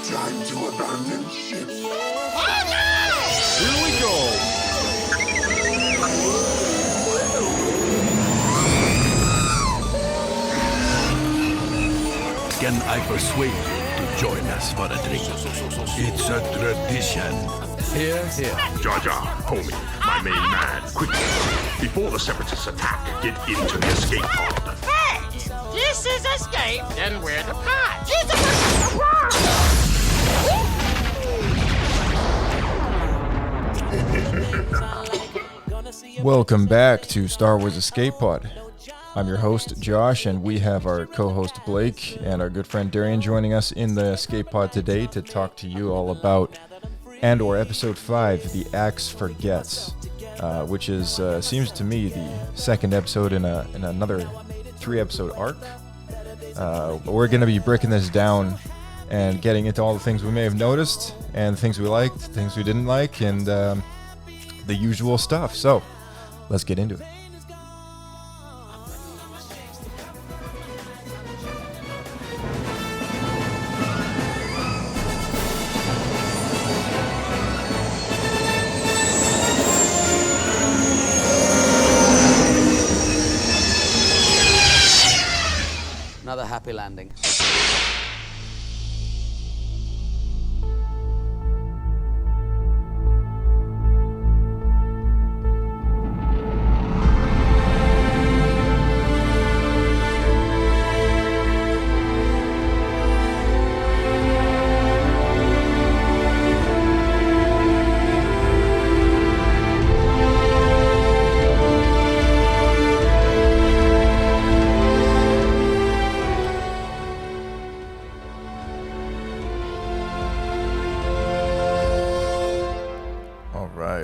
Time to abandon ship. Oh no! Here we go! Can I persuade you to join us for a drink? It's a tradition. Here, here. Jar Jar, homie, my main man, quickly. Before the Separatists attack, get into the escape pod. Hey! This is escape, then we're the pod. Welcome back to Star Wars Escape Pod. I'm your host, Josh, and we have our co-host, Blake, and our good friend, Darian, joining us in the Escape Pod today to talk to you all about Andor Episode 5, The Axe Forgets, which is, seems to me, the second episode in another 3-episode arc. We're going to be breaking this down and getting into all the things we may have noticed, and things we liked, things we didn't like, and the usual stuff. So, let's get into it. Another happy landing.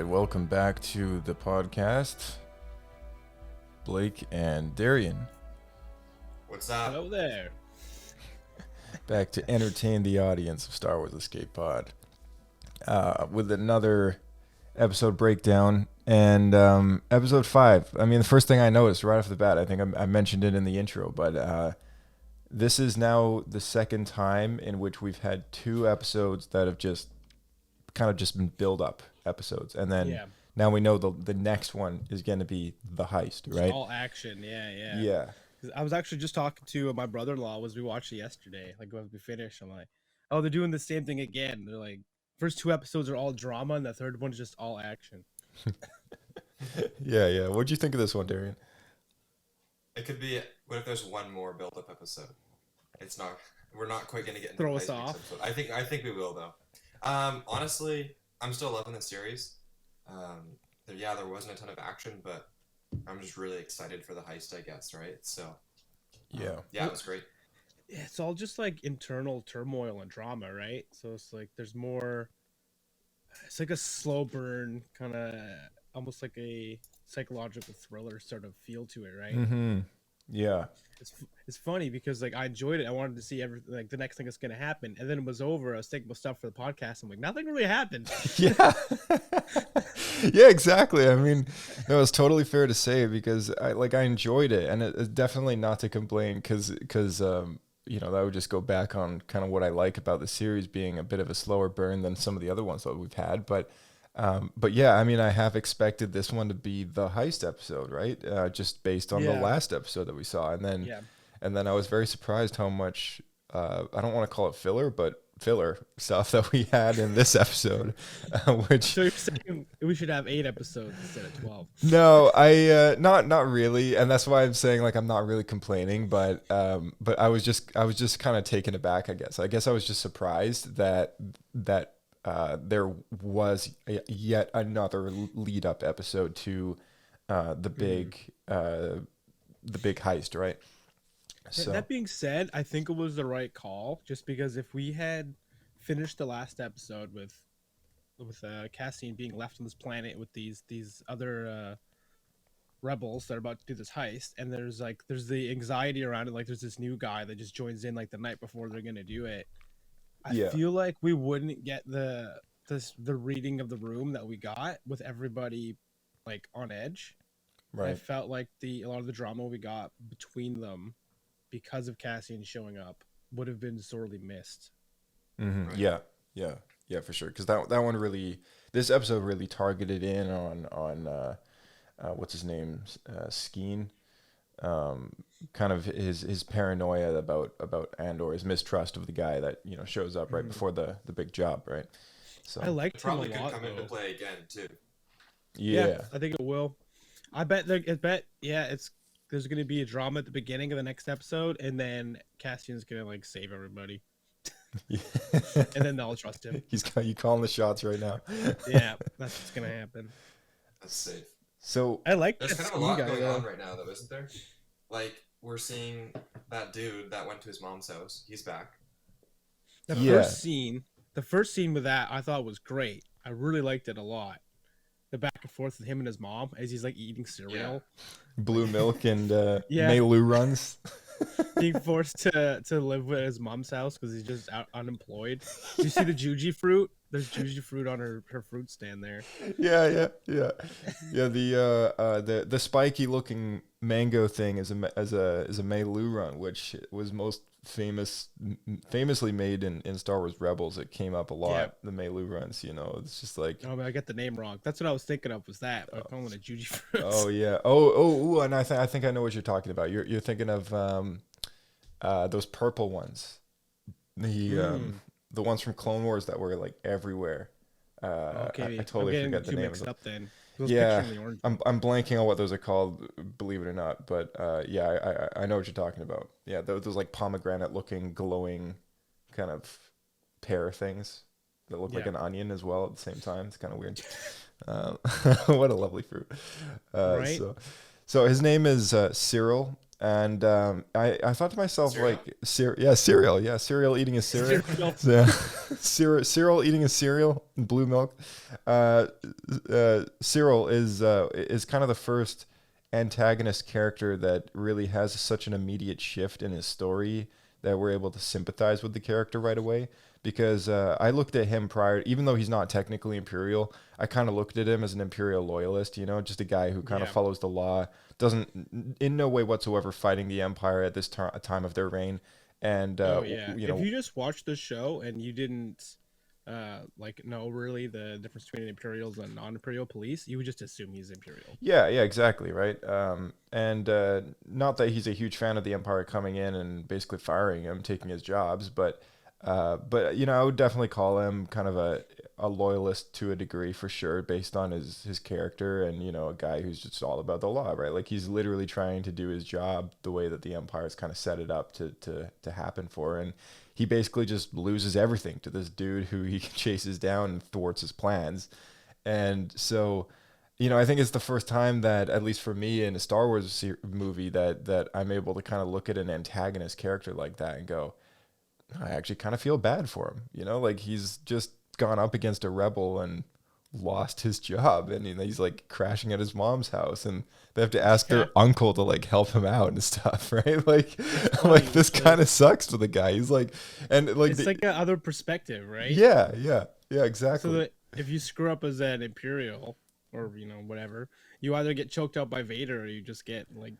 Welcome back to the podcast, Blake and Darian. What's up? Hello there. Back to entertain the audience of Star Wars Escape Pod with another episode breakdown. And episode 5, I mean, the first thing I noticed right off the bat, I think I mentioned it in the intro, but this is now the second time in which we've had 2 episodes that have just kind of just been build-up episodes, and then now we know the next one is going to be the heist, right? All action, yeah. 'Cause I was actually just talking to my brother-in-law as we watched it yesterday. Like when we finished, I'm like, oh, they're doing the same thing again. They're like, first 2 episodes are all drama, and the third one is just all action. Yeah. What'd you think of this one, Darian? It could be. What if there's one more build-up episode? It's not. We're not quite gonna get into Throw the us heist off. episode. I think we will though. Honestly, I'm still loving the series. There wasn't a ton of action, but I'm just really excited for the heist, I guess, right? So, yeah, it was great. Yeah, it's all just like internal turmoil and drama, right? So it's like there's more. It's like a slow burn, kind of almost like a psychological thriller sort of feel to it, right? Mm-hmm. Yeah. It's funny because like I enjoyed it. I wanted to see everything, like the next thing that's gonna happen, and then it was over. I was thinking about stuff for the podcast. I'm like, nothing really happened. Yeah. Yeah, exactly. I mean, no, it's totally fair to say because I enjoyed it, and it's definitely not to complain because you know, that would just go back on kind of what I like about the series being a bit of a slower burn than some of the other ones that we've had, but yeah, I mean, I have expected this one to be the heist episode, right? Just based on the last episode that we saw, and then I was very surprised how much I don't want to call it filler, but filler stuff that we had in this episode, which So you're saying we should have 8 episodes instead of 12? No, I not really, and that's why I'm saying like I'm not really complaining, but I was just kind of taken aback. I guess I was just surprised that there was yet another lead up episode to the big heist, right? So That being said, I think it was the right call, just because if we had finished the last episode with Cassian being left on this planet with these other rebels that are about to do this heist, and there's the anxiety around it, like there's this new guy that just joins in like the night before they're gonna do it. I feel like we wouldn't get the reading of the room that we got with everybody like on edge. right. I felt like a lot of the drama we got between them because of Cassian showing up would have been sorely missed. Right. Yeah, for sure. Because that one really, this episode really targeted in on what's his name, Skeen, kind of his paranoia about Andor, his mistrust of the guy that shows up right before the big job, right? So I liked him a Probably could lot come into though. play again too. yeah, I think it will. There's gonna be a drama at the beginning of the next episode, and then Cassian's gonna like save everybody, and then they'll trust him. he's got you calling the shots right now. Yeah, that's what's gonna happen. That's safe. So I like There's that kind of a Skeen lot guy going though. on right now, though, isn't there? Like, we're seeing that dude that went to his mom's house. He's back. The Yeah. first scene with that I thought was great. I really liked it a lot. The back and forth with him and his mom as he's like eating cereal, blue milk and Yeah. Melu runs. being forced to live at his mom's house because he's just out unemployed. You see the juji fruit? There's juji fruit on her fruit stand there. Yeah. The spiky looking mango thing is a Melu run, which was most famously made in Star Wars Rebels. It came up a lot. Yeah. The Melu runs, it's just like Oh, I got the name wrong. That's what I was thinking of. Was that? But I'm calling it juji fruit. oh yeah ooh, and I think I know what you're talking about. You're thinking of those purple ones, the ones from Clone Wars that were like everywhere. Okay, I totally I'm forget the too name of mixed them. up then. Those Yeah, pictures in the orange. I'm blanking on what those are called, believe it or not. But yeah, I know what you're talking about. Yeah, those like pomegranate looking, glowing kind of pear things that look like Yeah. an onion as well at the same time. It's kind of weird. What a lovely fruit. Right? So his name is Syril. And I thought to myself, Cereal? like, cereal. Yeah, Syril eating his cereal. Cereal. Yeah. Cyril eating a cereal and blue milk. Cyril is kind of the first antagonist character that really has such an immediate shift in his story that we're able to sympathize with the character right away. Because I looked at him prior, even though he's not technically Imperial, I kind of looked at him as an Imperial loyalist, just a guy who kind of Yeah. follows the law, doesn't in no way whatsoever fighting the Empire at this time of their reign. And Oh yeah. If you just watched the show and you didn't know really the difference between Imperials and non-Imperial police, you would just assume he's Imperial. yeah, exactly, right. And not that he's a huge fan of the Empire coming in and basically firing him, taking his jobs, but I would definitely call him kind of a loyalist to a degree for sure, based on his character and a guy who's just all about the law, right? Like he's literally trying to do his job the way that the Empire's kind of set it up to happen for, and he basically just loses everything to this dude who he chases down and thwarts his plans. And so I think it's the first time that, at least for me in a Star Wars movie, that I'm able to kind of look at an antagonist character like that and go, I actually kind of feel bad for him. Like he's just gone up against a rebel and lost his job, and he's like crashing at his mom's house, and they have to ask their uncle to like help him out and stuff, right? Like this kind of sucks to the guy. He's like, and like It's like an other perspective, right? yeah, exactly. So that if you screw up as an Imperial or whatever, you either get choked out by Vader or you just get like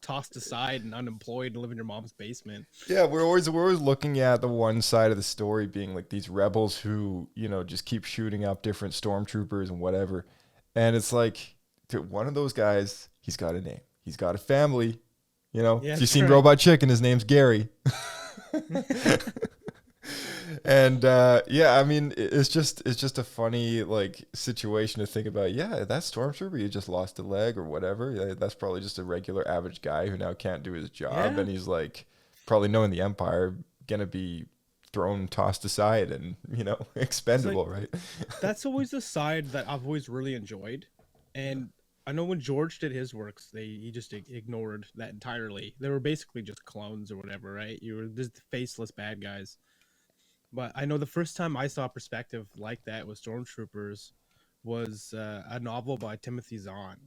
tossed aside and unemployed and live in your mom's basement. Yeah, we're always looking at the one side of the story being like these rebels who, just keep shooting up different stormtroopers and whatever. And it's like, dude, one of those guys, he's got a name. He's got a family. Yeah, If you've that's seen right. Robot Chicken, his name's Gary. And I mean, it's just a funny like situation to think about. Yeah, that stormtrooper, he just lost a leg or whatever. Yeah, that's probably just a regular average guy who now can't do his job, Yeah. and he's like probably knowing the Empire gonna be tossed aside and expendable, right? That's always the side that I've always really enjoyed. And I know when George did his works, he just ignored that entirely. They were basically just clones or whatever, right? You were just faceless bad guys. But I know the first time I saw a perspective like that with stormtroopers was a novel by Timothy Zahn.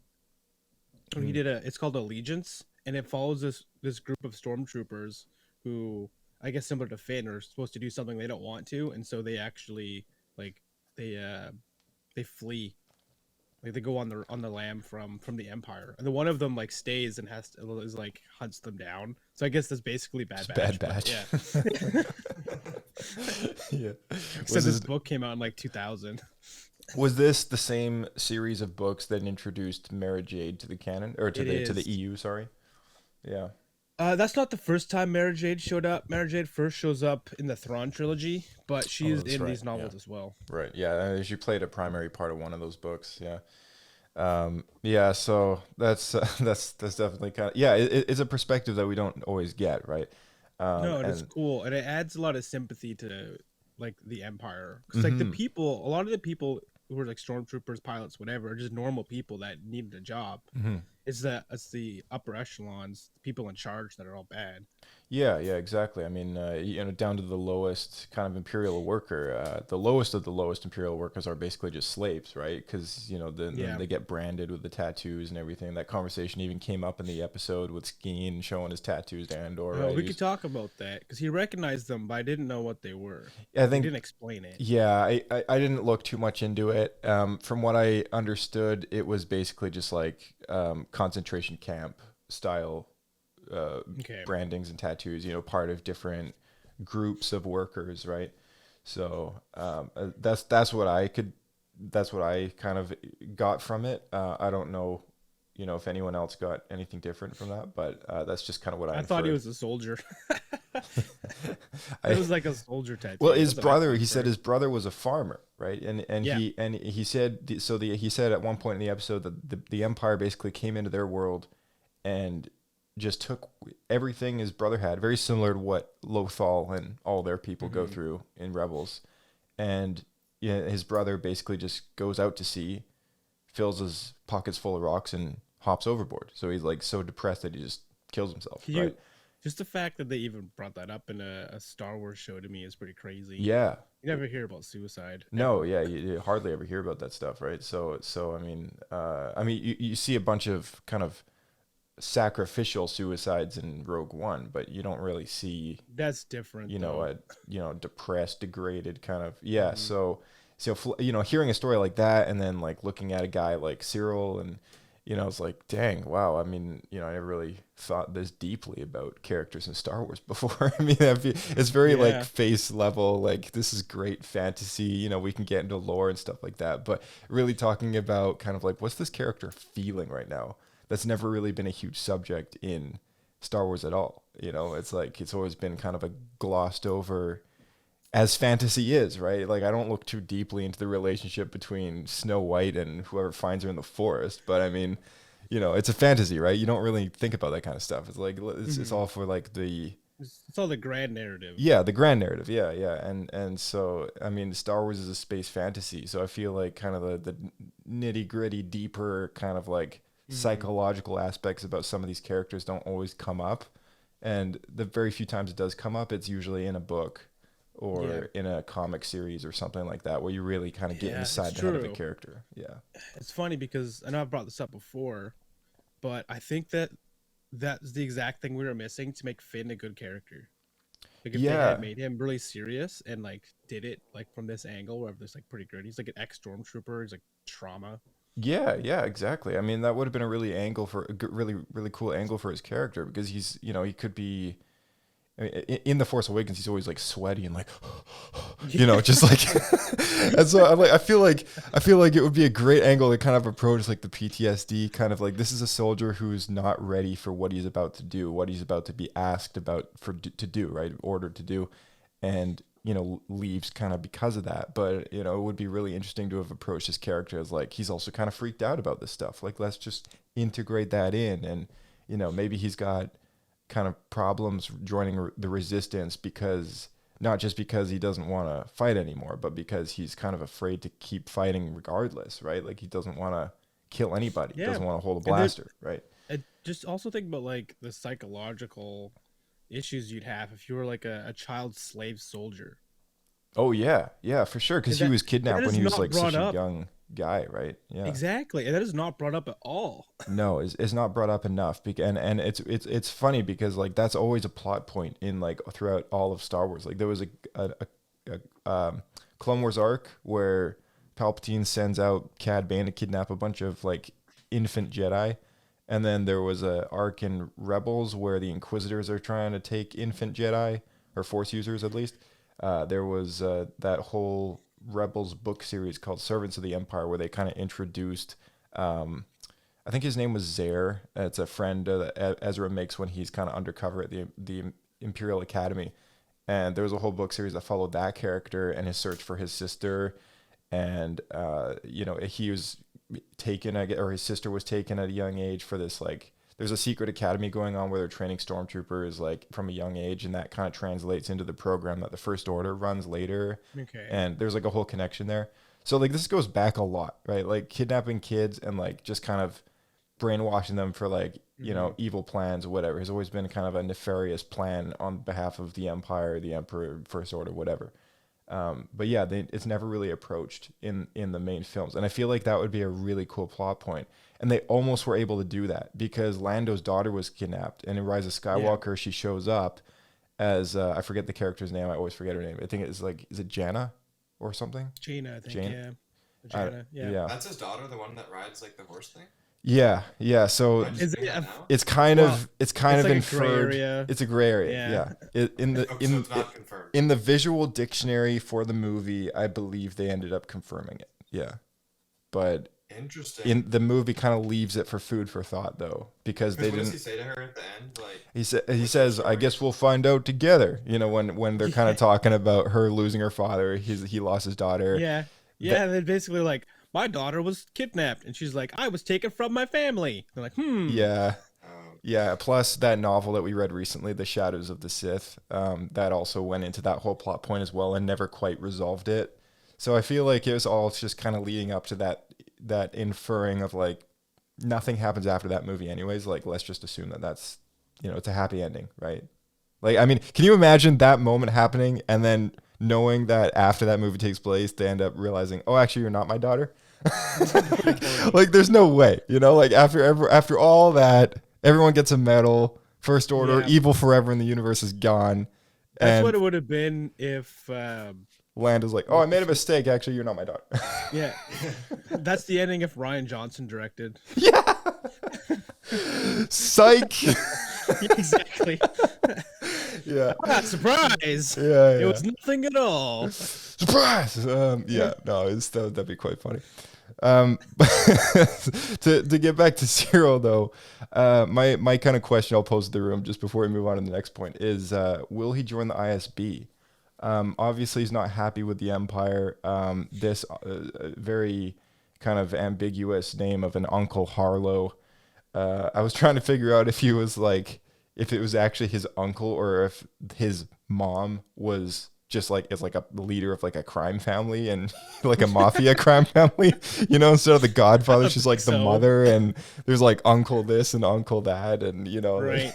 And he did it's called Allegiance, and it follows this group of stormtroopers who, I guess similar to Finn, are supposed to do something they don't want to, and so they actually they flee. Like they go on the lam from the Empire, and the one of them like stays and hunts them down. So I guess that's basically Bad Just Batch. Bad but Batch. Yeah. Yeah. Except this book came out in like 2000. Was this the same series of books that introduced Mara Jade to the canon or to the EU? Sorry. Yeah. That's not the first time Mara Jade showed up. Mara Jade first shows up in the Thrawn trilogy, but she is in these novels as well. Right. Yeah. She played a primary part of one of those books. Yeah. Yeah. So that's definitely kind of it's a perspective that we don't always get, right? No, it's cool, and it adds a lot of sympathy to like the Empire, because like a lot of the people who are like stormtroopers, pilots, whatever, are just normal people that needed a job. It's the upper echelons, the people in charge that are all bad. Yeah, exactly. I mean, down to the lowest kind of imperial worker. The lowest of the lowest imperial workers are basically just slaves, right? Because then they get branded with the tattoos and everything. That conversation even came up in the episode with Skeen showing his tattoos to Andor. Right? We could talk about that because he recognized them, but I didn't know what they were. I think he didn't explain it. Yeah, I didn't look too much into it. From what I understood, it was basically just like concentration camp style brandings and tattoos, part of different groups of workers, right? So that's what I kind of got from it. I don't know, if anyone else got anything different from that, but that's just kind of what I thought he was a soldier. It was like a soldier tattoo. Well, his brother, he said his brother was a farmer, right? He said he said at one point in the episode that the Empire basically came into their world and just took everything his brother had, very similar to what Lothal and all their people go through in Rebels. And his brother basically just goes out to sea, fills his pockets full of rocks, and hops overboard. So he's like so depressed that he just kills himself. Right? Just the fact that they even brought that up in a Star Wars show to me is pretty crazy. Yeah. You never hear about suicide. No, yeah, you hardly ever hear about that stuff, right? So I mean, you see a bunch of kind of sacrificial suicides in Rogue One, but you don't really see that's different. A depressed, degraded kind of So hearing a story like that, and then like looking at a guy like Syril, and it's like, dang, wow. I mean, I never really thought this deeply about characters in Star Wars before. I mean, it's very like face level, like this is great fantasy. We can get into lore and stuff like that, but really talking about kind of like what's this character feeling right now. That's never really been a huge subject in Star Wars at all. It's like it's always been kind of a glossed over, as fantasy is, right? Like I don't look too deeply into the relationship between Snow White and whoever finds her in the forest, but I mean, it's a fantasy, right? You don't really think about that kind of stuff. It's like it's all for like it's all the grand narrative. Yeah, the grand narrative. Yeah. And so I mean, Star Wars is a space fantasy, so I feel like kind of the nitty gritty, deeper kind of like psychological aspects about some of these characters don't always come up, and the very few times it does come up, it's usually in a book or in a comic series or something like that, where you really kind of get inside the head of a character. It's funny because I know I've brought this up before, but I think that's the exact thing we were missing to make Finn a good character. Like if they had made him really serious and like did it like from this angle where there's like pretty good, he's like an ex-stormtrooper, he's like trauma. Yeah, exactly. I mean, that would have been a really really cool angle for his character, because he's, he could be, I mean, in The Force Awakens, he's always like sweaty and like, just like, and so I'm like, I feel like it would be a great angle to kind of approach like the PTSD kind of like, this is a soldier who's not ready for what he's about to do, what he's about to be asked about to do, right? Ordered to do. And, leaves kind of because of that. But, it would be really interesting to have approached his character as like, he's also kind of freaked out about this stuff. Like, let's just integrate that in. And, maybe he's got kind of problems joining the resistance because, not just because he doesn't want to fight anymore, but because he's kind of afraid to keep fighting regardless, right? Like, he doesn't want to kill anybody. He doesn't want to hold a blaster, right? I just also think about like the psychological issues you'd have if you were like a child slave soldier. Oh yeah, for sure, because he was kidnapped when he was like such a young guy, right? Yeah, exactly, and that is not brought up at all. No, it's not brought up enough, and it's funny because like that's always a plot point in like throughout all of Star Wars. Like there was a Clone Wars arc where Palpatine sends out Cad Bane to kidnap a bunch of like infant Jedi. And then there was a arc in Rebels where the Inquisitors are trying to take infant Jedi, or Force users at least. There was that whole Rebels book series called Servants of the Empire, where they kind of introduced, I think his name was Zaire. It's a friend that Ezra makes when he's kind of undercover at the Imperial Academy. And there was a whole book series that followed that character and his search for his sister. And, he was taken, or his sister was taken at a young age for this, like, there's a secret academy going on where they're training stormtroopers, like, from a young age. And that kind of translates into the program that the First Order runs later. Okay. And there's, like, a whole connection there. So, like, this goes back a lot, right? Like, kidnapping kids and, like, just kind of brainwashing them for, like, evil plans or whatever has always been kind of a nefarious plan on behalf of the Empire, the Emperor, First Order, whatever. But yeah, it's never really approached in the main films. And I feel like that would be a really cool plot point. And they almost were able to do that because Lando's daughter was kidnapped. And in Rise of Skywalker, she shows up as, I forget the character's name. I always forget her name. I think it's like, is it Janna or something? Jaina, I think, Jane? Jaina, yeah. That's his daughter, the one that rides like the horse thing. Yeah. So Is it it's kind of like inferred. a gray area. It's a gray area. Yeah. So it's not confirmed. In the visual dictionary for the movie, I believe they ended up confirming it. Yeah. But interesting. in the movie kind of leaves it for food for thought though, because they what didn't. does he say to her at the end? Like He says, "I guess we'll find out together." When they're kind of talking about her losing her father, he lost his daughter. Yeah. They're basically like, my daughter was kidnapped, and she's like, I was taken from my family. They're like, Yeah. Yeah. Plus that novel that we read recently, The Shadows of the Sith, that also went into that whole plot point as well and never quite resolved it. So I feel like it was all just kind of leading up to that inferring of like nothing happens after that movie anyways. Like, let's just assume that's, it's a happy ending, right? Like, I mean, can you imagine that moment happening and then knowing that after that movie takes place, they end up realizing, oh, actually, you're not my daughter? like, there's no way, like after all that, everyone gets a medal, First Order, evil forever in the universe is gone. That's what it would have been if Lando's like, oh, I made a mistake. Actually, you're not my daughter. Yeah. That's the ending if Rian Johnson directed. Yeah. Psych. Exactly. Yeah. Ah, surprise. Yeah. It was nothing at all. Surprise. That'd be quite funny. To get back to Syril though, my kind of question I'll pose to the room just before we move on to the next point is, will he join the ISB? Obviously he's not happy with the Empire. This very kind of ambiguous name of an Uncle Harlow. I was trying to figure out if it was actually his uncle or if his mom was just like is like a leader of like a crime family and like a mafia crime family, instead of the Godfather, she's like the mother, and there's like uncle this and uncle that, and right.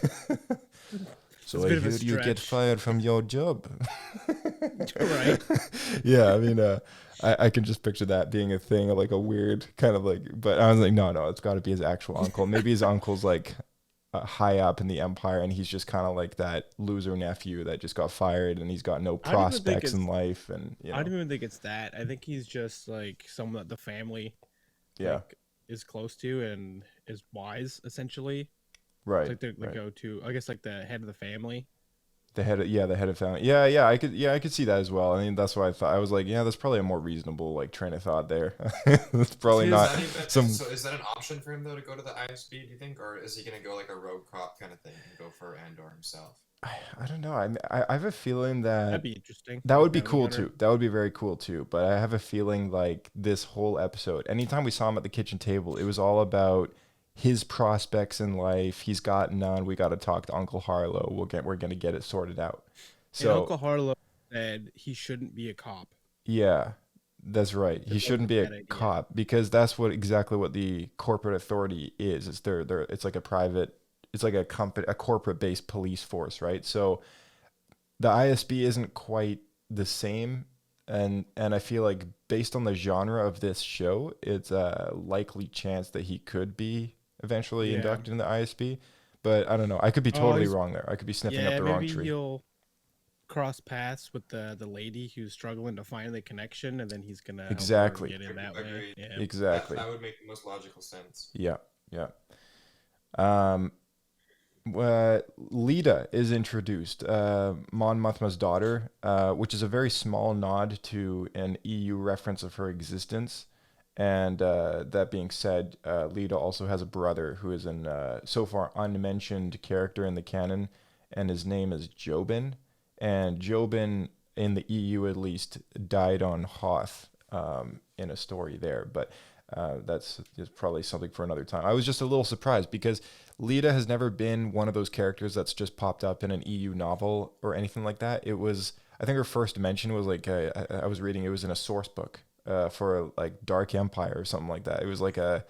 So I heard you get fired from your job. Right. Yeah, I mean, I can just picture that being a thing, like a weird kind of like, but I was like, no, it's got to be his actual uncle. Maybe his uncle's like high up in the Empire, and he's just kind of like that loser nephew that just got fired, and he's got no prospects in life. And I don't even think it's that. I think he's just like someone that the family, is close to and is wise, essentially. Right. It's like the go-to, I guess, like the head of the family. The head of family. Yeah, I could see that as well. I mean, that's why I was like, yeah, that's probably a more reasonable like train of thought there. It's probably not some. So is that an option for him though to go to the ISB? Do you think, or is he gonna go like a rogue cop kind of thing and go for Andor himself? I don't know. I have a feeling that'd be interesting. That would be cool too. That would be very cool too. But I have a feling like this whole episode, anytime we saw him at the kitchen table, it was all about his prospects in life. He's got none. We got to talk to Uncle Harlow. We're gonna get it sorted out. So and Uncle Harlow said he shouldn't be a cop. Yeah, that's right. He shouldn't be a cop because that's exactly what the corporate authority is. It's like a private. It's like a corporate based police force, right? So the ISB isn't quite the same. And I feel like based on the genre of this show, it's a likely chance that he could be eventually inducted in the ISB. But I don't know. I could be totally wrong there. I could be sniffing up the wrong tree. Maybe he'll cross paths with the lady who's struggling to find the connection, and then he's gonna exactly get in that way. Yeah. Exactly. That would make the most logical sense. Yeah. Lita is introduced, Mon Mothma's daughter, which is a very small nod to an EU reference of her existence. And that being said, Lita also has a brother who is an so far unmentioned character in the canon, and his name is Jobin. And Jobin, in the EU at least, died on Hoth in a story there. But that's probably something for another time. I was just a little surprised because Lita has never been one of those characters that's just popped up in an EU novel or anything like that. It was, I think her first mention was like, I was reading, it was in a source book for like Dark Empire or something like that. It was like a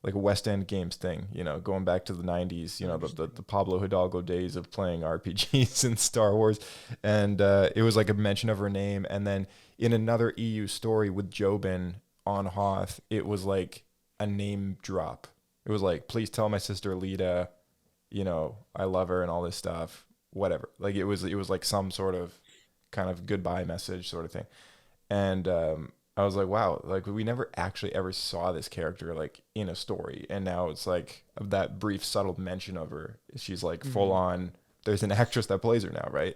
West End Games thing, you know, going back to the 90s, you know, the Pablo Hidalgo days of playing RPGs in Star Wars. And it was like a mention of her name. And then in another EU story with Jobin on Hoth, it was like a name drop. It was like, please tell my sister Lita, you know, I love her and all this stuff, whatever. Like it was like some sort of kind of goodbye message sort of thing. And I was like, wow, like we never actually ever saw this character like in a story. And now it's like that brief subtle mention of her. She's like full on, there's an actress that plays her now, right?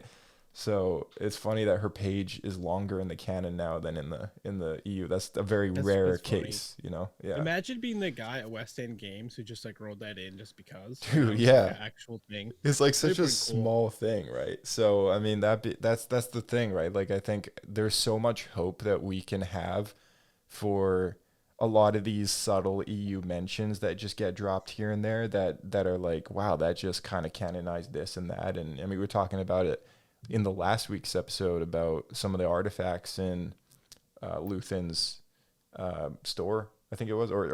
So it's funny that her page is longer in the canon now than in the EU. That's a very rare case, you know? Yeah. Imagine being the guy at West End Games who just like wrote that in just because. Dude, Like, yeah. an actual thing. It's like such a Cool. small thing, right? So I mean that's the thing, right? Like I think there's so much hope that we can have for a lot of these subtle EU mentions that just get dropped here and there that are like, wow, that just kind of canonized this and that. And I mean, we were talking about it in the last week's episode about some of the artifacts in Luthen's store, I think it was, or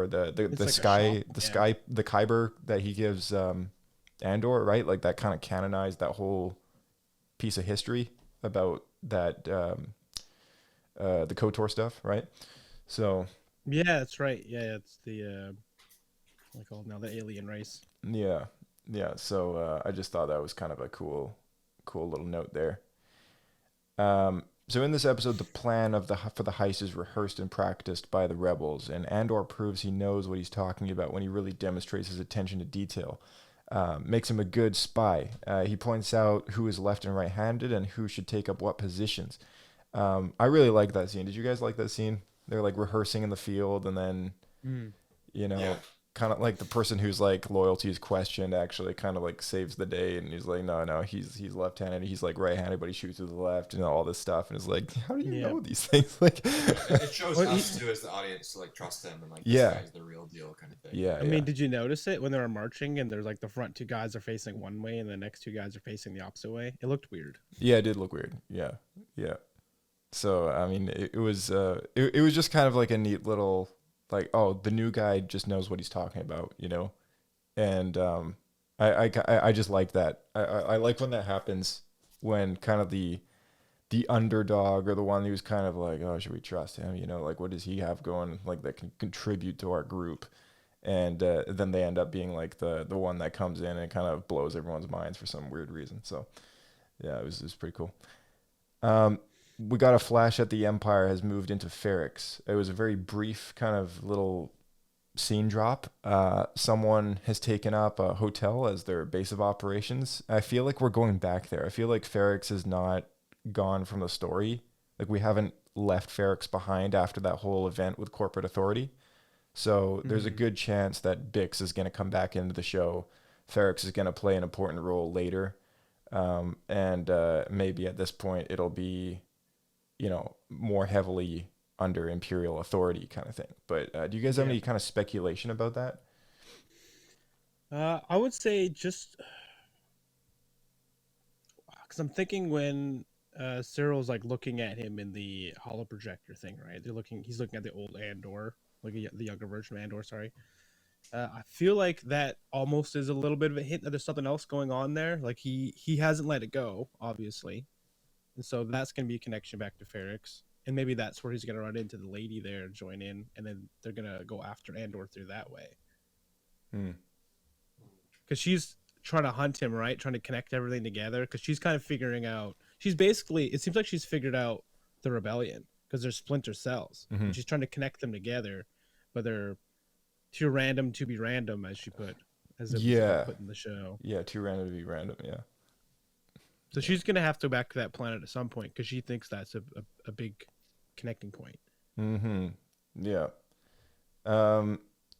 the like sky, a shop. the Kyber that he gives Andor, right? Like that kind of canonized that whole piece of history about that the KOTOR stuff, right? So Yeah, that's right. Yeah, it's the what they call it now, the alien race. yeah. So I just thought that was kind of a cool little note there. So in this episode, the plan for the heist is rehearsed and practiced by the rebels, and Andor proves he knows what he's talking about when he really demonstrates his attention to detail. Makes him a good spy. He points out who is left and right-handed and who should take up what positions. I really like that scene. Did you guys like that scene? They're like rehearsing in the field, and then you know, Yeah. kind of like the person whose like loyalty is questioned actually kind of like saves the day, and he's like, no, he's left-handed, he's like right-handed, but he shoots with the left, and all this stuff, and it's like, how do you know these things? Like, It shows us too as the audience to like trust him and like this guy's the real deal kind of thing. yeah. I mean, did you notice it when they were marching and there's like the front two guys are facing one way and the next two guys are facing the opposite way? It looked weird. Yeah, it did look weird. Yeah. So I mean, it was it was just kind of like a neat little like, oh, the new guy just knows what he's talking about, you know, and I just like that. I like when that happens, when kind of the underdog or the one who's kind of like, oh, should we trust him? You know, like what does he have going like that can contribute to our group? And then they end up being like the one that comes in and kind of blows everyone's minds for some weird reason. So yeah, it was pretty cool. We got a flash at the Empire has moved into Ferrix. It was a very brief kind of little scene drop. Someone has taken up a hotel as their base of operations. I feel like we're going back there. I feel like Ferrix is not gone from the story. Like we haven't left Ferrix behind after that whole event with corporate authority. So there's a good chance that Bix is going to come back into the show. Ferrix is going to play an important role later. And maybe at this point it'll be, you know, more heavily under Imperial authority kind of thing. But do you guys have any kind of speculation about that? I would say just because I'm thinking when Syril's like looking at him in the holo projector thing, right? He's looking at the old Andor, like the younger version of Andor. Sorry. I feel like that almost is a little bit of a hint that there's something else going on there. Like he hasn't let it go, obviously. And so that's going to be a connection back to Ferrix. And maybe that's where he's going to run into the lady there, join in, and then they're going to go after Andor through that way. Because she's trying to hunt him, right? Trying to connect everything together. Because she's kind of figuring out... it seems like she's figured out the rebellion. Because they're splinter cells. And she's trying to connect them together. But they're too random to be random, as she put. as it was Yeah. put in the show. Yeah, too random to be random. Yeah. So she's gonna have to go back to that planet at some point because she thinks that's a big connecting point. Mm-hmm. Yeah.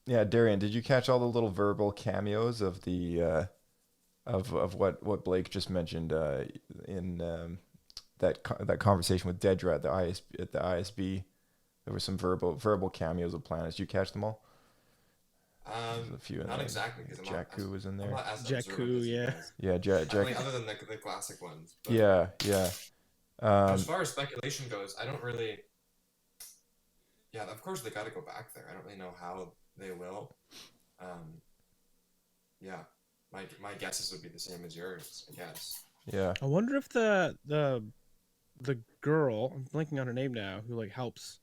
Yeah, Darian, did you catch all the little verbal cameos of the of what Blake just mentioned in that conversation with Dedra at the ISB? There were some verbal cameos of planets. Did you catch them all? There's a few in Not there. exactly because Jakku was in I'm there. not as Jakku, observant as you yeah. guys. Yeah, I mean, other than the classic ones. But Yeah. as far as speculation goes, I don't really. Yeah, of course they got to go back there. I don't really know how they will. Yeah, my guesses would be the same as yours. I guess. Yeah. I wonder if the girl, I'm blanking on her name now, who like helps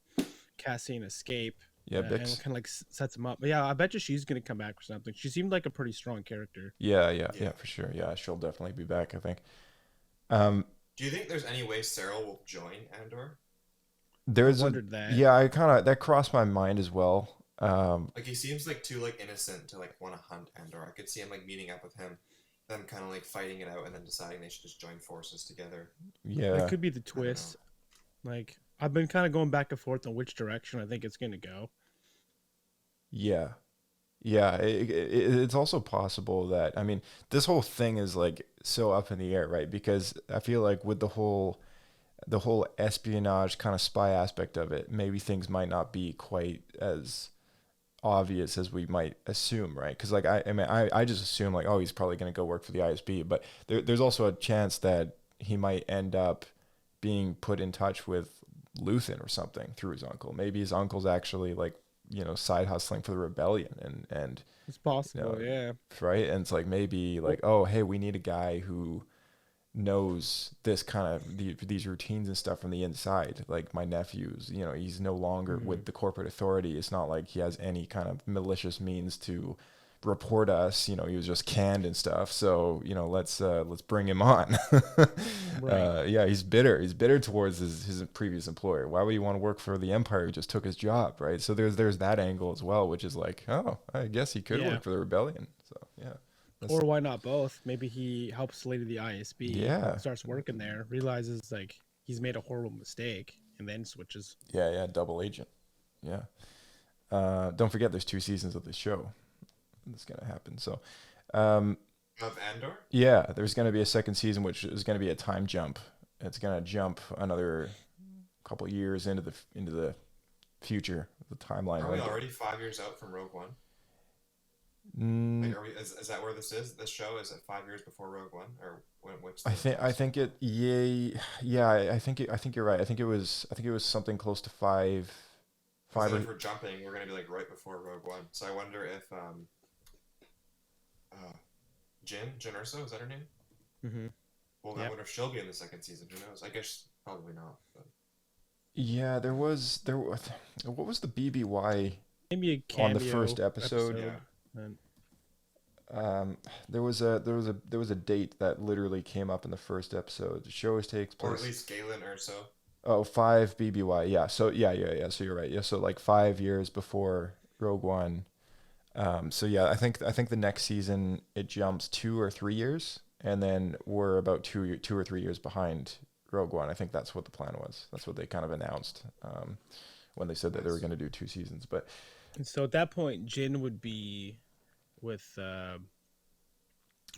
Cassian escape. Yeah, and Bix. kind of like sets him up. But yeah, I bet you she's gonna come back for something. She seemed like a pretty strong character. Yeah, for sure. Yeah, she'll definitely be back, I think. Do you think there's any way Syril will join Andor? There's wondered that. Yeah, that crossed my mind as well. Like he seems like too like innocent to like want to hunt Andor. I could see him like meeting up with him, them kind of like fighting it out, and then deciding they should just join forces together. Yeah. That could be the twist. Like I've been kind of going back and forth on which direction I think it's gonna go. Yeah. It's also possible that, I mean, this whole thing is like so up in the air, right? Because I feel like with the whole espionage kind of spy aspect of it, maybe things might not be quite as obvious as we might assume, right? Because like I just assume like, oh, he's probably going to go work for the ISB, but there's also a chance that he might end up being put in touch with Luthen or something through his uncle. Maybe his uncle's actually like, side hustling for the rebellion and It's possible, yeah. right. And it's like maybe like, oh, hey, we need a guy who knows this kind of these routines and stuff from the inside. Like my nephew's, he's no longer with the corporate authority. It's not like he has any kind of malicious means to report us. He was just canned and stuff. So let's bring him on. Right. Yeah, he's bitter. He's bitter towards his previous employer. Why would he want to work for the Empire who just took his job, right? So there's that angle as well, which is like, oh, I guess he could work for the rebellion. So yeah. Or why not both? Maybe he helps Lady the ISB. Yeah. Starts working there, realizes like he's made a horrible mistake, and then switches. Yeah, double agent. Yeah. Don't forget, there's 2 seasons of this show. That's gonna happen. So, Of Andor? yeah, there's gonna be a second season, which is gonna be a time jump. It's gonna jump another couple years into the future, the timeline. Are we right? already 5 years out from Rogue One? Mm, Like, is that where this is? This show is it 5 years before Rogue One, or what's? I think it. Yeah. I think you're right. I think it was something close to five. So if we're jumping, we're gonna be like right before Rogue One. So I wonder if Jyn Erso, is that her name? Mm-hmm. Well, I wonder if she'll be in the second season. Who knows? I guess probably not. But. Yeah, there was. What was the BBY Maybe a cameo on the first episode? Yeah. And There was a date that literally came up in the first episode. The show takes place. Or at least Galen Erso. Oh, 5 BBY. Yeah. So yeah. So you're right. Yeah. So like 5 years before Rogue One. So yeah, I think the next season it jumps 2 or 3 years, and then we're about 2 or 3 years behind Rogue One. I think that's what the plan was. That's what they kind of announced when they said that they were going to do 2 seasons. But and so at that point, Jin would be with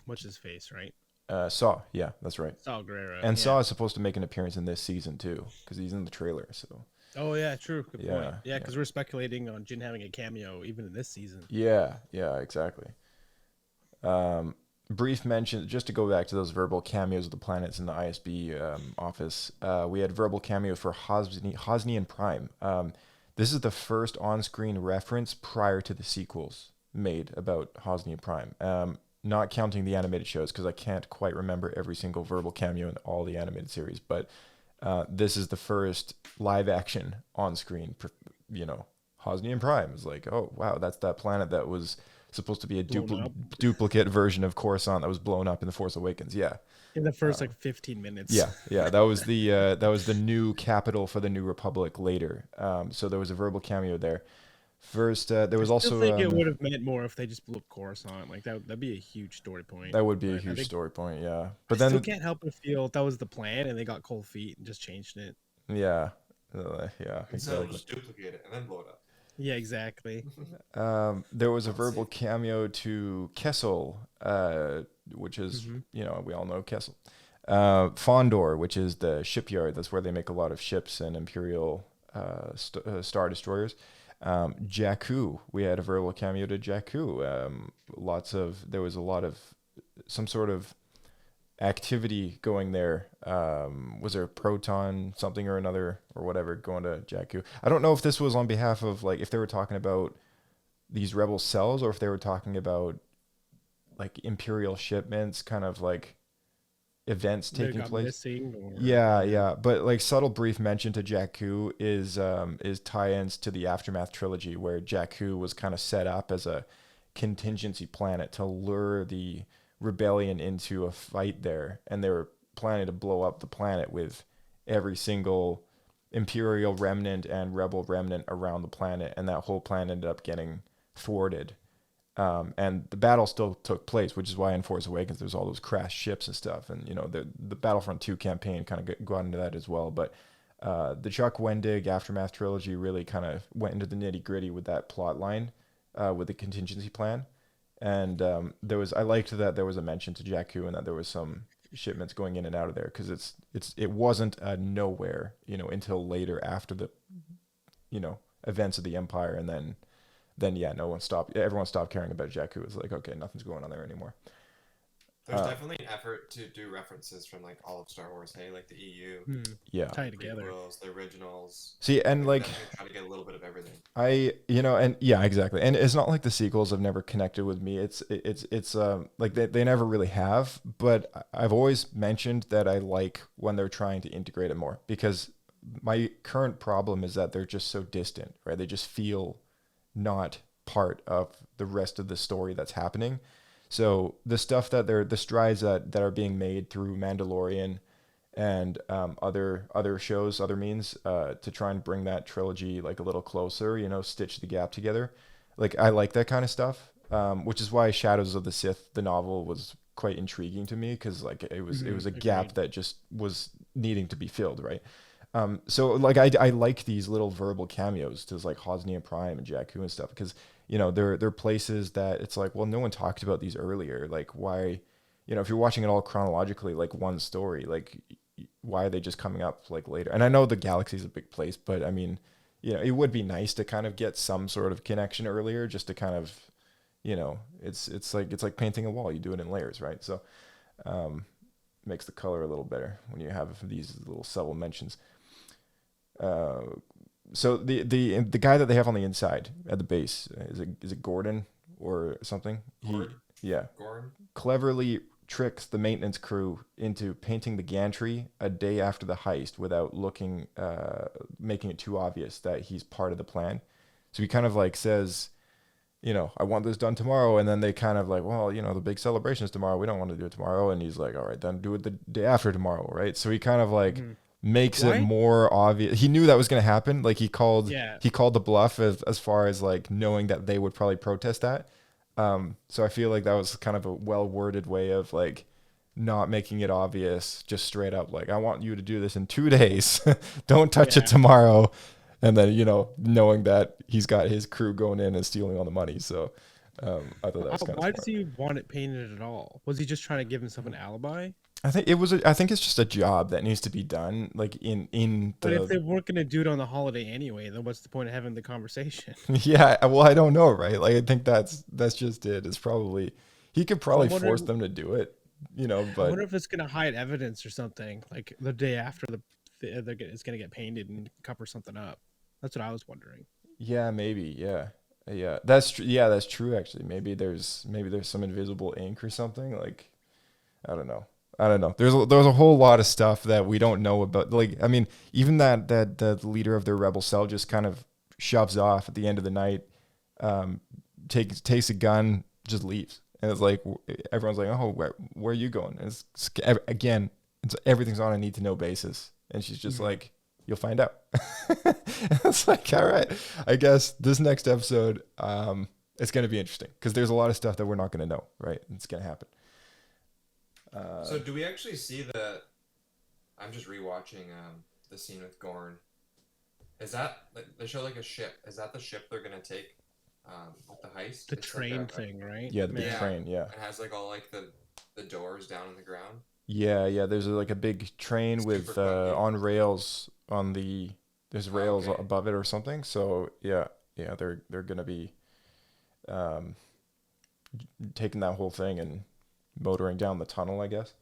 what's his face, right? Saw. Yeah, that's right. Saw Gerrera. And Saw is supposed to make an appearance in this season too, because he's in the trailer. So. Oh yeah, true. Good point. Yeah, Yeah, because we're speculating on Jin having a cameo even in this season. Yeah, exactly. Brief mention, just to go back to those verbal cameos of the planets in the ISB office. We had verbal cameo for Hosnian Prime. This is the first on-screen reference prior to the sequels made about Hosnian Prime. Not counting the animated shows, because I can't quite remember every single verbal cameo in all the animated series, but this is the first live action on screen, Hosnian Prime is like, oh wow, that's that planet that was supposed to be a duplicate version of Coruscant that was blown up in The Force Awakens. Yeah. In the first 15 minutes. Yeah. That was the new capital for the New Republic later. So there was a verbal cameo there. First, there was I also still think it would have meant more if they just blew up Coruscant. Like that'd be a huge story point. that would be a But I huge think story point, yeah. I But still then, can't help but feel that was the plan, and they got cold feet and just changed it. yeah, Instead, we'll exactly. just duplicate it and then blow it up. Yeah, exactly. There was a Let's verbal see. cameo to Kessel, which is, we all know Kessel. Fondor, which is the shipyard. That's where they make a lot of ships and Imperial Star Destroyers. Jakku, we had a verbal cameo to Jakku. There was a lot of some sort of activity going there. Was there a proton something or another or whatever going to Jakku? I don't know if this was on behalf of like if they were talking about these rebel cells or if they were talking about like Imperial shipments, kind of like events They taking got place. missing. Or, Yeah. But like subtle brief mention to Jakku is tie-ins to the Aftermath trilogy, where Jakku was kind of set up as a contingency planet to lure the rebellion into a fight there, and they were planning to blow up the planet with every single Imperial remnant and Rebel remnant around the planet, and that whole plan ended up getting thwarted. And the battle still took place, which is why in Force Awakens there's all those crashed ships and stuff, and the Battlefront 2 campaign kind of got into that as well. But the Chuck Wendig Aftermath trilogy really kind of went into the nitty gritty with that plot line, with the contingency plan, and I liked that there was a mention to Jakku and that there was some shipments going in and out of there, because it wasn't nowhere until later after the events of the Empire, and then yeah, everyone stopped caring about Jakku. It was like, okay, nothing's going on there anymore. There's definitely an effort to do references from like all of Star Wars, hey, like the EU, Yeah, tie it together. prequels, the originals. see, and like Definitely try to get a little bit of everything. and yeah, exactly. And it's not like the sequels have never connected with me. It's like they never really have, but I've always mentioned that I like when they're trying to integrate it more, because my current problem is that they're just so distant, right? They just feel not part of the rest of the story that's happening. So the stuff the strides that are being made through Mandalorian and other shows, other means, to try and bring that trilogy like a little closer, stitch the gap together. Like I like that kind of stuff, which is why Shadows of the Sith, the novel, was quite intriguing to me, because like it was a gap that just was needing to be filled, right? So like I like these little verbal cameos to like Hosnian Prime and Jakku and stuff, because they're places that it's like, well, no one talked about these earlier. Like why, if you're watching it all chronologically, like one story, like why are they just coming up like later? And I know the galaxy is a big place, but I mean, it would be nice to kind of get some sort of connection earlier, just to kind of, it's like painting a wall. You do it in layers, right? So makes the color a little better when you have these little subtle mentions. So the guy that they have on the inside at the base, is it Gordon or something? Gorn? Cleverly tricks the maintenance crew into painting the gantry a day after the heist without making it too obvious that he's part of the plan. So he kind of like says, I want this done tomorrow, and then they kind of like, well, the big celebration is tomorrow. We don't want to do it tomorrow, and he's like, all right, then do it the day after tomorrow, right? So he kind of like makes it more obvious. He knew that was going to happen. Like he called the bluff as far as like knowing that they would probably protest that. So I feel like that was kind of a well worded way of like not making it obvious, just straight up like, I want you to do this in 2 days. Don't touch it tomorrow. And then, knowing that he's got his crew going in and stealing all the money. So I thought that was kind of Why smart. does he want it painted at all? Was he just trying to give himself an alibi? I think it's just a job that needs to be done, like in But the. if they weren't going to do it on the holiday anyway, then what's the point of having the conversation? Yeah, well, I don't know, right? Like I think that's just it. It's probably he could probably force them to do it, But I wonder if it's going to hide evidence or something, like the day after it's going to get painted and cover something up. That's what I was wondering. Yeah, maybe. Yeah, that's true. Yeah, that's true. Actually, maybe there's some invisible ink or something. Like, I don't know. There's a whole lot of stuff that we don't know about. Like, I mean, even that the leader of their rebel cell just kind of shoves off at the end of the night, takes a gun, just leaves, and it's like everyone's like, oh, where are you going? And it's everything's on a need to know basis, and she's just like, You'll find out. It's like, all right, I guess this next episode, it's going to be interesting because there's a lot of stuff that we're not going to know, right? It's going to happen. So do we actually see the? I'm just rewatching the scene with Gorn. Is that they show like a ship? Is that the ship they're gonna take with the heist? The It's train like thing, right? Yeah, the big train. Yeah. It has like all like the doors down in the ground. Yeah. There's like a big train with Super funky. on rails on the. There's rails Okay. above it or something. So yeah, they're gonna be taking that whole thing and motoring down the tunnel, I guess.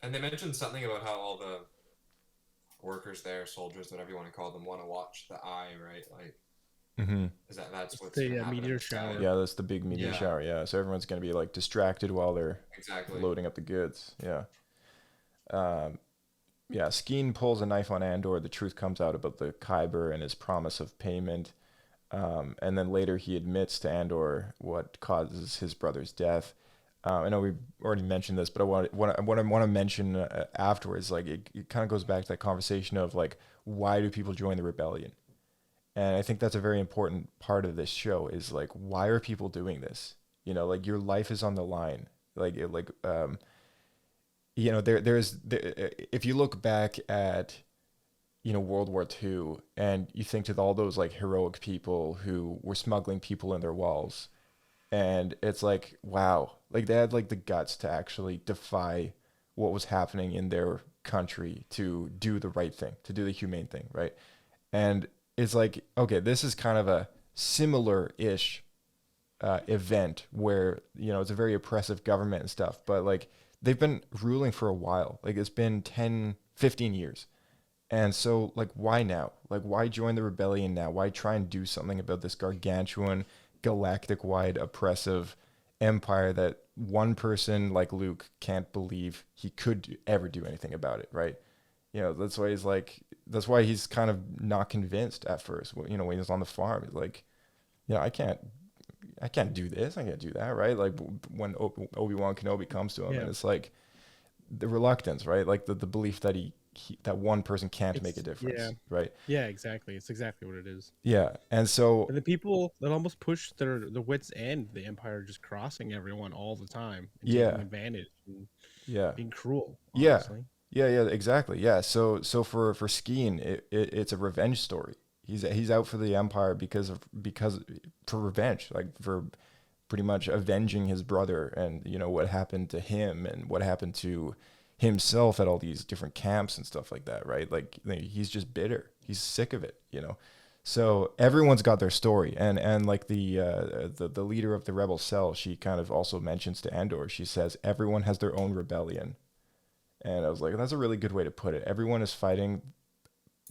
And they mentioned something about how all the workers there, soldiers, whatever you want to call them, want to watch the eye, right? Like, Mm-hmm. that's what's The, gonna happen in meteor the sky? shower. Yeah, that's the big meteor Yeah. shower. Yeah, so everyone's gonna be like distracted while they're Exactly. loading up the goods. Yeah. Yeah, Skeen pulls a knife on Andor. The truth comes out about the Kyber and his promise of payment. And then later he admits to Andor what causes his brother's death. I know we already mentioned this, but what I want to mention afterwards, like it kind of goes back to that conversation of like, why do people join the rebellion? And I think that's a very important part of this show is like, why are people doing this? You know, like your life is on the line. You know, if you look back at, you know, World War II and you think to all those like heroic people who were smuggling people in their walls, and it's like, wow, like they had like the guts to actually defy what was happening in their country to do the right thing, to do the humane thing, right? And it's like, okay, this is kind of a similar-ish event where, you know, it's a very oppressive government and stuff, but like they've been ruling for a while. Like it's been 10, 15 years. And so like, why now? Like, why join the rebellion now? Why try and do something about this gargantuan, galactic-wide oppressive empire that one person like Luke can't believe he could ever do anything about it, right? You know, that's why he's kind of not convinced at first. You know, when he's on the farm, he's like, you know, I can't do this. I can't do that, right? Like when Obi-Wan Kenobi comes to him, and it's like the reluctance, right? Like the belief that that one person can't make a difference, right? Yeah, exactly. It's exactly what it is. Yeah, and so And the people that almost push their wits end, the Empire just crossing everyone all the time, and taking advantage, and being cruel. Honestly. Yeah, exactly. Yeah, so for Skeen, it's a revenge story. He's out for the Empire because for revenge, like for pretty much avenging his brother and, you know, what happened to him and what happened to himself at all these different camps and stuff like that, right? Like he's just bitter. He's sick of it, you know. So everyone's got their story, and like the leader of the rebel cell, she kind of also mentions to Andor. She says everyone has their own rebellion, and I was like, that's a really good way to put it. Everyone is fighting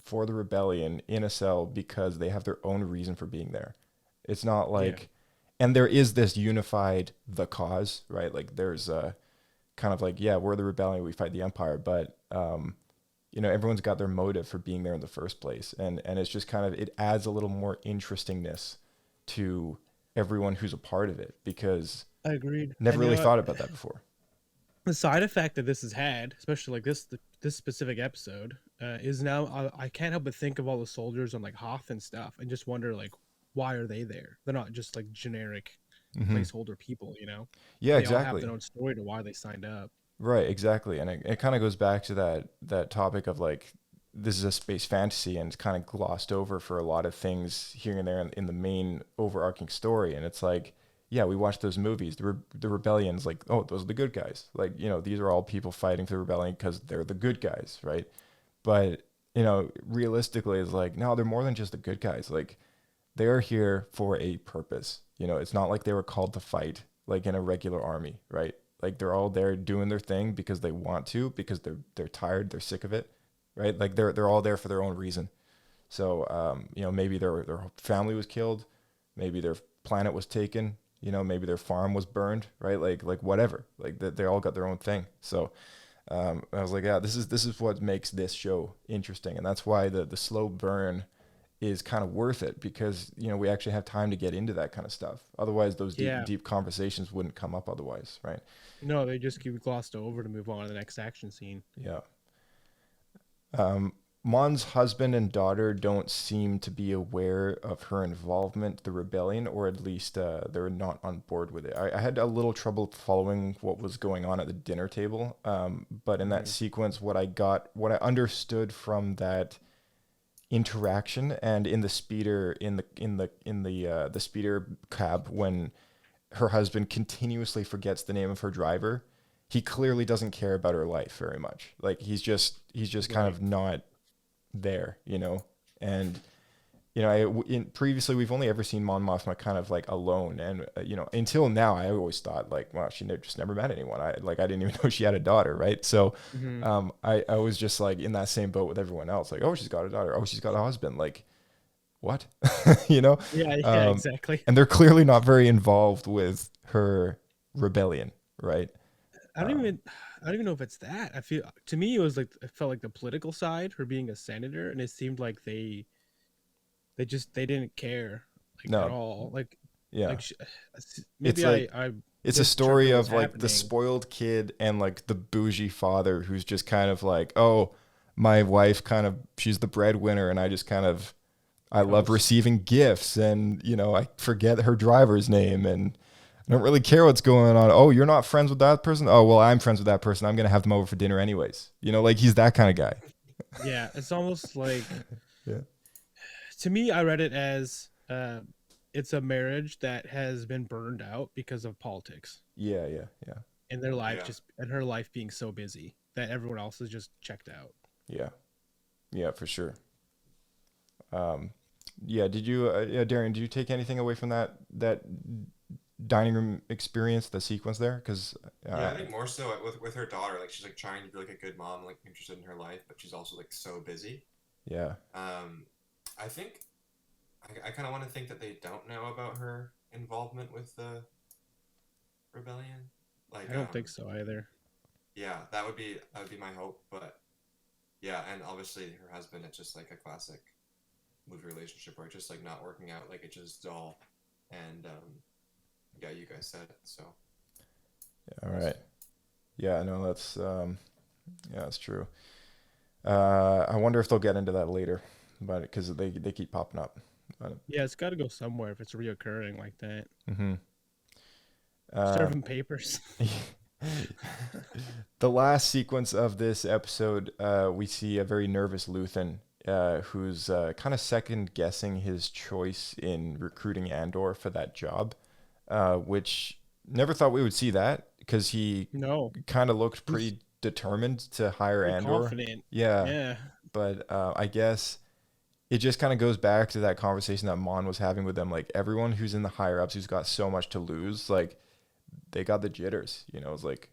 for the rebellion in a cell because they have their own reason for being there. It's not like, and there is this unified the cause, right? Like there's kind of like, yeah, we're the rebellion, we fight the Empire, but you know, everyone's got their motive for being there in the first place, and it's just kind of, it adds a little more interestingness to everyone who's a part of it, because I agreed. Never really thought about that before. The side effect that this has had, especially like this specific episode, is now I can't help but think of all the soldiers on like Hoth and stuff, and just wonder like, why are they there? They're not just like generic placeholder people, you know? Yeah, they exactly. all have their own story to why they signed up. Right, exactly. And it kind of goes back to that topic of like, this is a space fantasy, and it's kind of glossed over for a lot of things here and there in the main overarching story. And it's like, yeah, we watch those movies, the rebellion's like, oh, those are the good guys. Like, you know, these are all people fighting for the rebellion because they're the good guys, right? But, you know, realistically, it's like, no, they're more than just the good guys. Like, they're here for a purpose. You know, it's not like they were called to fight like in a regular army, right? Like they're all there doing their thing because they want to, because they're tired, they're sick of it, right? Like they're all there for their own reason. So, you know, maybe their family was killed, maybe their planet was taken, you know, maybe their farm was burned, right? Like whatever. Like they all got their own thing. So I was like, yeah, this is what makes this show interesting, and that's why the slow burn is kind of worth it, because, you know, we actually have time to get into that kind of stuff. Otherwise, those deep conversations wouldn't come up otherwise, right? No, they just keep glossed over to move on to the next action scene. Yeah. Mon's husband and daughter don't seem to be aware of her involvement, the rebellion, or at least they're not on board with it. I had a little trouble following what was going on at the dinner table, but in that sequence, what I understood from that interaction and in the speeder the speeder cab when her husband continuously forgets the name of her driver, he clearly doesn't care about her life very much. Like he's just kind of not there, and previously we've only ever seen Mon Mothma kind of like alone, and until now I always thought like, wow, she just never met anyone. I didn't even know she had a daughter, right? So I was just like in that same boat with everyone else, like, oh, she's got a daughter, oh, she's got a husband, like what? Yeah, exactly. And they're clearly not very involved with her rebellion, right? I don't even know if it's that. I feel, to me, it felt like the political side, her being a senator, and it seemed like they didn't care at all. Like, Yeah. like maybe it's a story of like happening. the spoiled kid and like the bougie father who's just kind of like, oh, my wife she's the breadwinner, and I love receiving gifts, and I forget her driver's name, and I don't really care what's going on. Oh, you're not friends with that person? Oh, well, I'm friends with that person. I'm going to have them over for dinner anyways. Like he's that kind of guy. Yeah, it's almost like, Yeah. To me, I read it as it's a marriage that has been burned out because of politics. Yeah. And their life and her life being so busy that everyone else is just checked out. Yeah, for sure. Did you, Darian, did you take anything away from that dining room experience, the sequence there? Because I think more so with her daughter, like she's like trying to be like a good mom, like interested in her life, but she's also like so busy. Yeah. I think I kind of want to think that they don't know about her involvement with the rebellion. Like I don't think so either. Yeah, that would be my hope, but yeah, and obviously her husband, it's just like a classic movie relationship where it's just like not working out, like it's just dull, and yeah, you guys said it, so. Yeah, all right. Yeah, no, that's that's true. I wonder if they'll get into that later, but because they keep popping up. But, yeah, it's got to go somewhere if it's reoccurring like that. Mm-hmm. Serving papers. The last sequence of this episode, we see a very nervous Luthen who's kind of second guessing his choice in recruiting Andor for that job, which never thought we would see that because he kind of looked pretty determined to hire Andor. Confident. Yeah. But I guess it just kind of goes back to that conversation that Mon was having with them. Like everyone who's in the higher ups who's got so much to lose, like they got the jitters. It's like,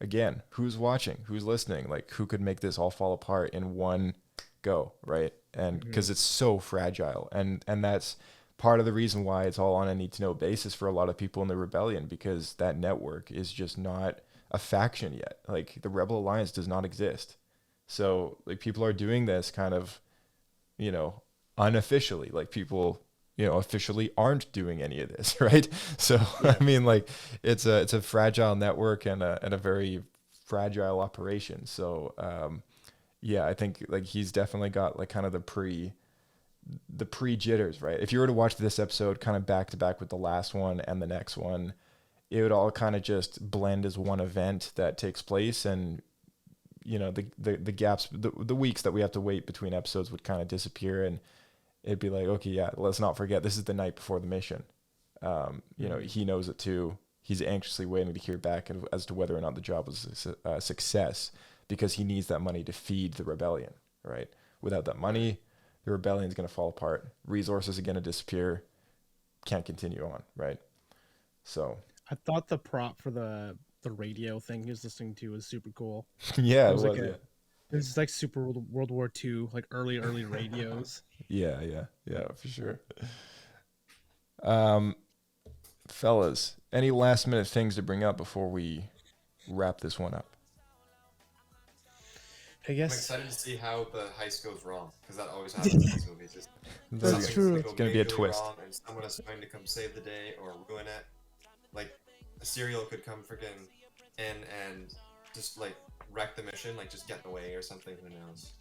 again, who's watching, who's listening, like who could make this all fall apart in one go, right? And because it's so fragile, and that's part of the reason why it's all on a need to know basis for a lot of people in the rebellion, because that network is just not a faction yet. Like the Rebel Alliance does not exist. So like people are doing this kind of, unofficially, like people, officially aren't doing any of this, right? So yeah. I mean, like it's a fragile network and a very fragile operation. So yeah, I think like he's definitely got like kind of the pre jitters, right? If you were to watch this episode kind of back to back with the last one and the next one, it would all kind of just blend as one event that takes place, and the gaps, the weeks that we have to wait between episodes would kind of disappear, and it'd be like, okay, yeah, let's not forget this is the night before the mission. He knows it too. He's anxiously waiting to hear back as to whether or not the job was a success, because he needs that money to feed the rebellion, right? Without that money, the rebellion's going to fall apart. Resources are going to disappear. Can't continue on, right? So I thought the prop for the radio thing he was listening to was super cool. Yeah, it was like super World War II, like early radios. Yeah, for sure. Fellas, any last minute things to bring up before we wrap this one up? I guess I'm excited to see how the heist goes wrong, because that always happens in these movies. That's true. It's gonna be a twist, wrong, and someone is going to come save the day or ruin it. Like a Syril could come freaking in and just like wreck the mission, like just get in the way or something. Who knows?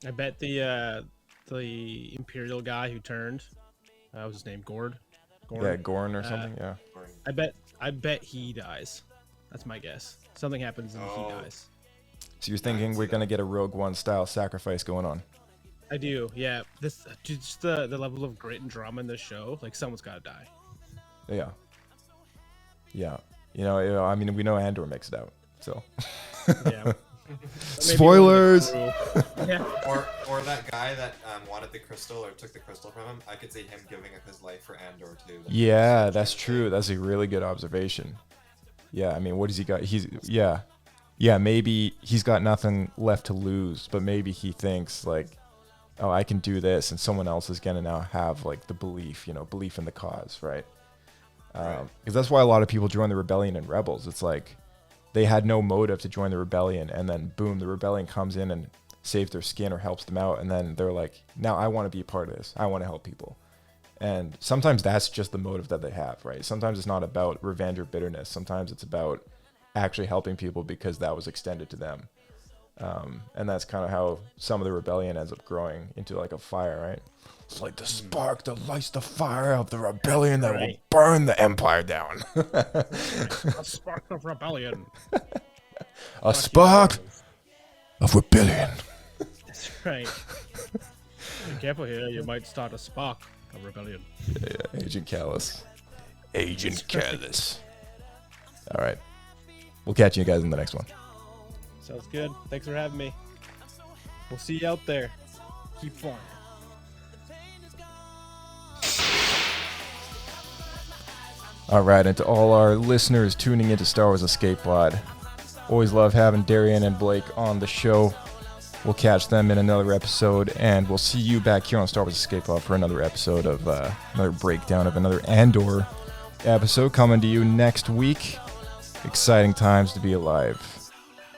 I bet the Imperial guy who turned, what was his name? Gorn? Yeah, Gorn or something. Yeah. I bet he dies. That's my guess. Something happens and he dies. So you're thinking we're gonna get a Rogue One style sacrifice going on? I do, yeah. This just the level of grit and drama in this show. Like someone's got to die. Yeah. Yeah. I mean, we know Andor makes it out. So. Yeah. Spoilers. Yeah. Or that guy that wanted the crystal or took the crystal from him. I could see him giving up his life for Andor too. Yeah, that's true. That's a really good observation. Yeah, I mean, what has he got? Yeah, maybe he's got nothing left to lose, but maybe he thinks like, oh, I can do this, and someone else is gonna now have like the belief in the cause, right? Because that's why a lot of people join the rebellion and rebels. It's like they had no motive to join the rebellion, and then boom, the rebellion comes in and saves their skin or helps them out, and then they're like, now I want to be a part of this. I want to help people. And sometimes that's just the motive that they have, right? Sometimes it's not about revenge or bitterness. Sometimes it's about actually helping people because that was extended to them. And that's kind of how some of the rebellion ends up growing into like a fire, right? It's like the spark that lights the fire of the rebellion that will burn the empire down. A spark of rebellion. A spark of rebellion. That's right. Be careful here, you might start a spark of rebellion. Yeah, Agent Callus. Agent Callus. All right. We'll catch you guys in the next one. Sounds good. Thanks for having me. We'll see you out there. Keep flying. All right, and to all our listeners tuning into Star Wars Escape Pod, always love having Darian and Blake on the show. We'll catch them in another episode, and we'll see you back here on Star Wars Escape Pod for another episode of another breakdown of another Andor episode coming to you next week. Exciting times to be alive.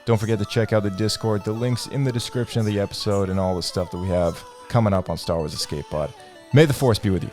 Don't forget to check out the Discord, the links in the description of the episode, and all the stuff that we have coming up on Star Wars Escape Pod. May the Force be with you.